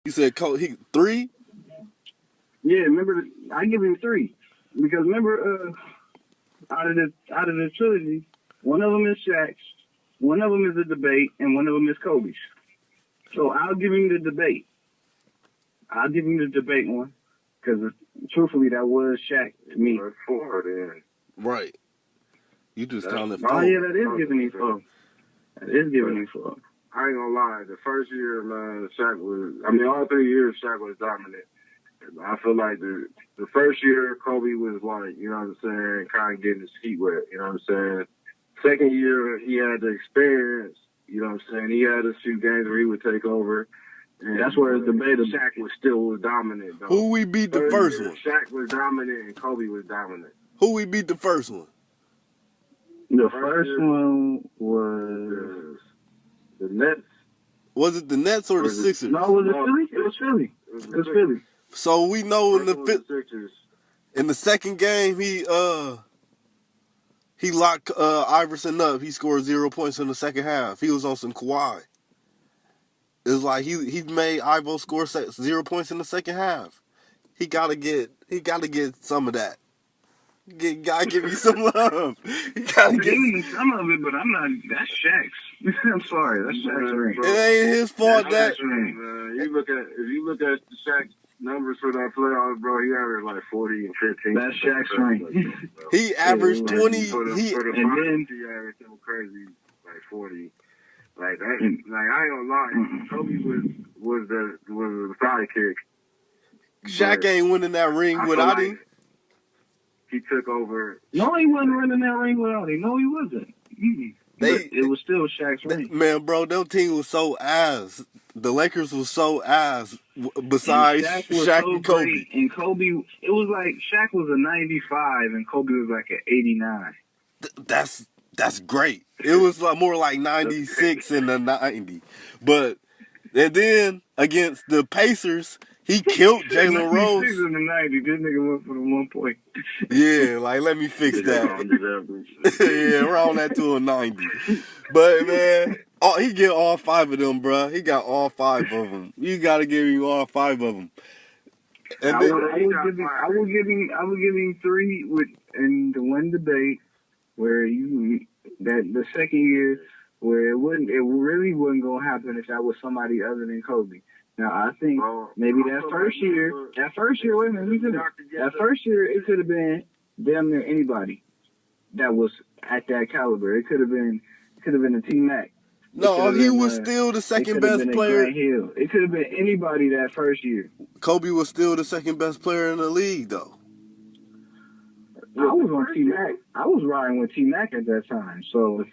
You said he 3? Yeah, remember, I give him 3 because remember, out of the trilogy, one of them is Shaq's, one of them is a debate, and one of them is Kobe's. So I'll give him the debate. I'll give him the debate one because truthfully, that was Shaq to me. That's 4 then. Right. You just counted 4. Oh yeah, that is giving him 4. That is giving him 4. I ain't gonna lie. The first year, man, Shaq was. I mean, all 3 years, Shaq was dominant. I feel like the first year, Kobe was like, you know what I'm saying, kind of getting his feet wet. You know what I'm saying. Second year, he had the experience. You know what I'm saying. He had a few games where he would take over. And that's where it's debatable. Shaq was still dominant, though. Who we beat the first one? Shaq was dominant and Kobe was dominant. Who we beat the first one? The first one was the Nets. Was it the Nets or the Sixers? No, was it Philly? It was Philly. It was Philly. So we know in the second game he locked Iverson up. He scored 0 points in the second half. He was on some Kawhi. It's like he made Ivo score 0 points in the second half. He gotta get some of that. Gotta give me some love. He gotta give me some of it, but I'm not. That's Shaq's. I'm sorry, that's Shaq's ring. It ain't his fault that. If you look at Shaq's numbers for that playoffs, bro, he averaged like 40 and 15. That's Shaq's ring. He averaged 20. For the finals, he averaged something crazy, like 40. Like that. Like I ain't gonna lie, Kobe was the sidekick. Shaq ain't winning that ring without him. He took over. No, he wasn't winning that ring without him. No, he wasn't. It was still Shaq's ring. Man, bro, them team was so ass. The Lakers was so ass. Besides Shaq and Kobe. Great. And Kobe, it was like Shaq was a 95 and Kobe was like an 89. That's great. It was like more like 96 and a 90. And then against the Pacers, he killed Jalen Rose. 96 and a 90. This nigga went for the 1 point. Yeah, like let me fix that. Yeah, round that to a 90. But man, he get all 5 of them, bro. He got all 5 of them. You gotta give him all 5 of them. And I would give him 3 in the one debate where the second year where it really wasn't gonna happen if that was somebody other than Kobe. Now I think maybe that first year, wait a minute, that first year it could have been damn near anybody that was at that caliber. It could have been a T-Mac. No, he was still the second best player. It could have been anybody that first year. Kobe was still the second best player in the league, though. I was on T-Mac. I was riding with T-Mac at that time. So you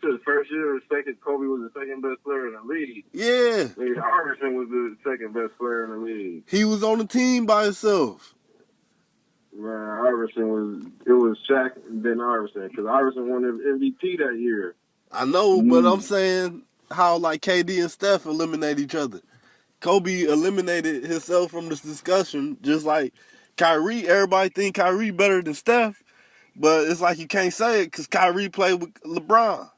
said the first year, Kobe was the second best player in the league. Yeah. Iverson was the second best player in the league. He was on the team by himself. Man, it was Shaq and then Iverson, because Iverson won the MVP that year. I know, but I'm saying how like KD and Steph eliminate each other. Kobe eliminated himself from this discussion, just like Kyrie. Everybody think Kyrie better than Steph, but it's like you can't say it because Kyrie played with LeBron.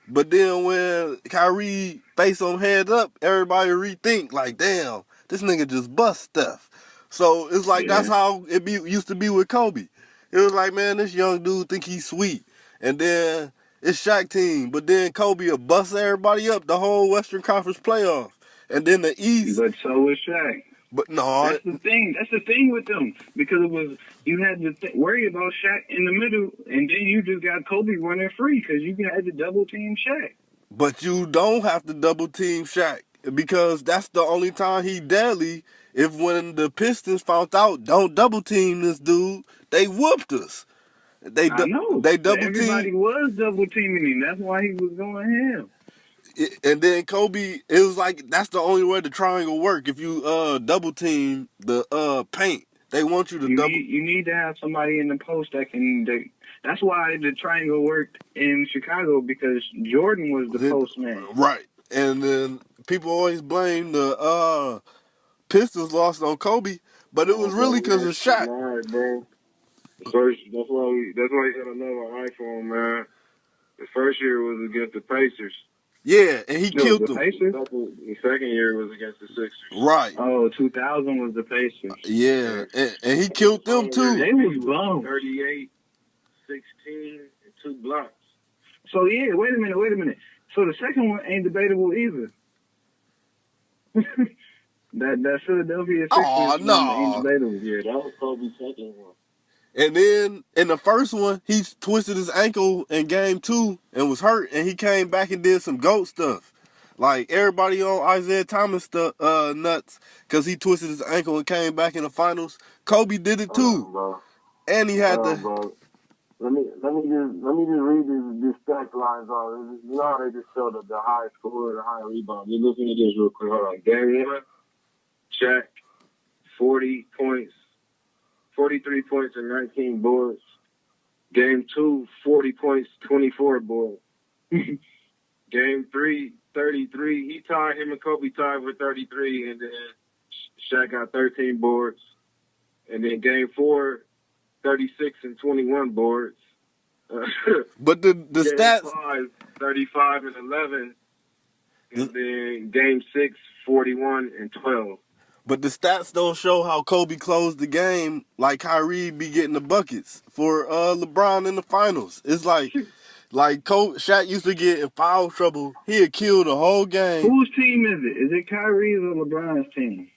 But then when Kyrie face him head up, everybody rethink like, damn, this nigga just bust Steph. So it's like that's how it used to be with Kobe. It was like, man, this young dude think he's sweet, and then it's Shaq team, but then Kobe will bust everybody up the whole Western Conference playoffs, and then the East. But so was Shaq. But no, that's the thing. That's the thing with them, because it was you had to worry about Shaq in the middle, and then you just got Kobe running free because you had to double team Shaq. But you don't have to double team Shaq because that's the only time he deadly. If when the Pistons found out don't double team this dude, they whooped us. I know. They double team. Everybody was double teaming him. That's why he was going ham. And then Kobe, it was like that's the only way the triangle work. If you double team the paint, they want you to double. You need to have somebody in the post that can. That's why the triangle worked in Chicago, because Jordan was the post man. Right, and then people always blame the Pistons lost on Kobe, but it was really because of Shaq. All right, bro. That's why you got another iPhone, man. The first year was against the Pacers. Yeah, and he killed the them. Pacers? The second year was against the Sixers. Right. Oh, 2000 was the Pacers. Yeah, and he killed them too. They was bum. 38, 16, and 2 blocks. So yeah, wait a minute. So the second one ain't debatable either. that Philadelphia Sixers ain't debatable. Yeah, that was Kobe's second one. And then in the first one, he twisted his ankle in game 2 and was hurt, and he came back and did some GOAT stuff. Like everybody on Isaiah Thomas stuff, nuts, because he twisted his ankle and came back in the finals. Kobe did it too, and he had the. Bro. Let me just read these stat lines off. You know how they just show the high score, the high rebound. Just listen to this real quick. Hold on. Game 1, Shaq, 40 points, 43 points and 19 boards. Game 2, 40 points, 24 boards. Game 3, 33. Him and Kobe tied for 33, and then Shaq got 13 boards. And then game 4, 36 and 21 boards. But the game stats. 5, 35 and 11. And then game 6, 41 and 12. But the stats don't show how Kobe closed the game like Kyrie be getting the buckets for LeBron in the finals. It's like Shaq used to get in foul trouble. He'd kill the whole game. Whose team is it? Is it Kyrie's or LeBron's team?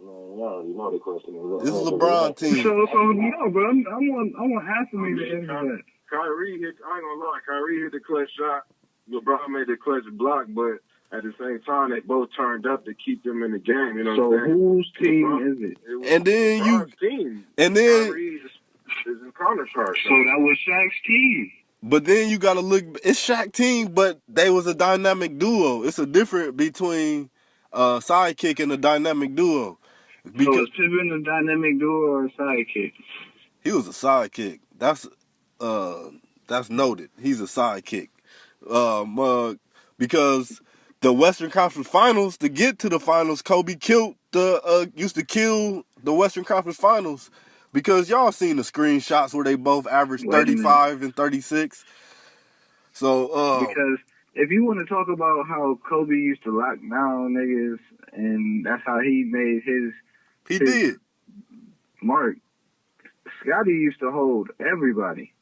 No, you know the question. This is LeBron's team. So no, but I want Anthony to answer that. Kyrie hit. I ain't gonna lie. Kyrie hit the clutch shot. LeBron made the clutch block, but at the same time, they both turned up to keep them in the game. You know what I'm saying? So whose team is it? And then team. And then Kyrie is in counter chart. So that was Shaq's team. But then you gotta look. It's Shaq's team, but they was a dynamic duo. It's a difference between sidekick and a dynamic duo. So is Pippen a dynamic duo or a sidekick? He was a sidekick. That's noted. He's a sidekick. Because the Western Conference Finals, to get to the finals, Kobe used to kill the Western Conference Finals, because y'all seen the screenshots where they both averaged 35 and 36. So because if you want to talk about how Kobe used to lock down niggas, and that's how he made his mark, Scottie used to hold everybody.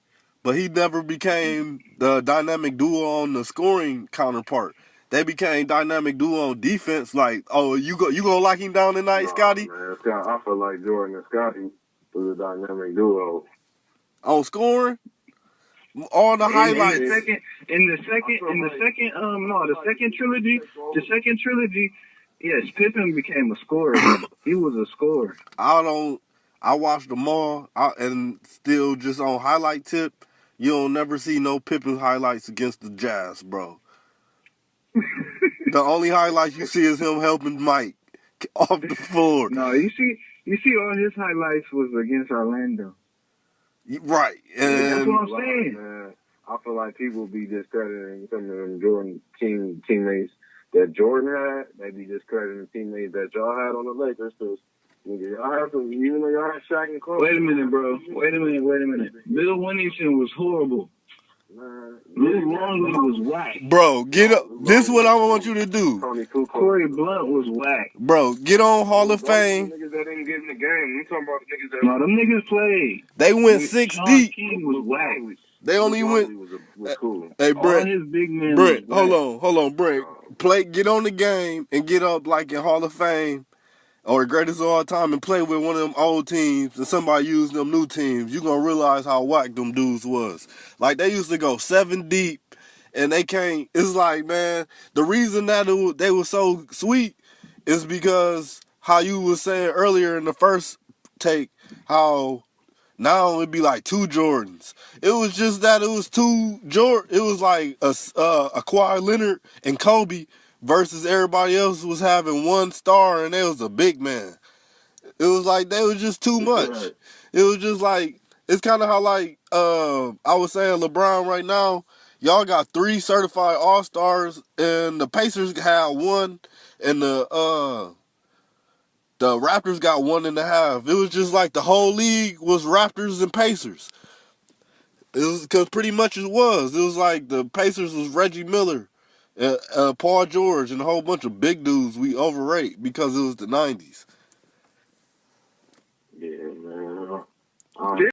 But he never became the dynamic duo on the scoring counterpart. They became dynamic duo on defense. Like, oh, you gonna lock him down tonight, Scottie? Man, I feel like Jordan and Scottie was a dynamic duo. On scoring? All the highlights. The second trilogy, yes, Pippen became a scorer. He was a scorer. I watched them all, and still just on highlight tip, you don't never see no Pippen highlights against the Jazz, bro. The only highlights you see is him helping Mike off the floor. No, you see all his highlights was against Orlando. Right. And that's what I'm saying. Man, I feel like people be discrediting some of them Jordan teammates that Jordan had. They be discrediting the teammates that y'all had on the Lakers. Because y'all had some, even though y'all had Shaq and Kobe. Wait a minute, bro. Wait a minute. Bill Winnington was horrible. Lou Longley was whack. Bro, get up. This is what I want you to do. Corey Blunt was whack. Bro, get on Hall of Fame. Niggas that didn't get in the game. We talking about niggas that. No, them niggas played. They went 6 deep. King was whack. They only went. Was cool. Hey, Brent. All his big men. Brent, hold on, Brent. Get on the game and get up like in Hall of Fame or greatest of all time and play with one of them old teams and somebody use them new teams. You gonna realize how whack them dudes was. Like, they used to go 7 deep and they can't. It's like, man, the reason that they were so sweet is because how you was saying earlier in the first take, how now it'd be like 2 Jordans. It was just that it was 2 Jordan. It was like a Kawhi Leonard and Kobe versus everybody else was having 1 star and they was a big man. It was like they was just too much. It was just like, it's kind of how like I was saying LeBron right now. Y'all got 3 certified All-Stars and the Pacers had 1 and the Raptors got 1.5. It was just like the whole league was Raptors and Pacers. It was because pretty much it was. It was like the Pacers was Reggie Miller. Paul George and a whole bunch of big dudes we overrate because it was the 90s.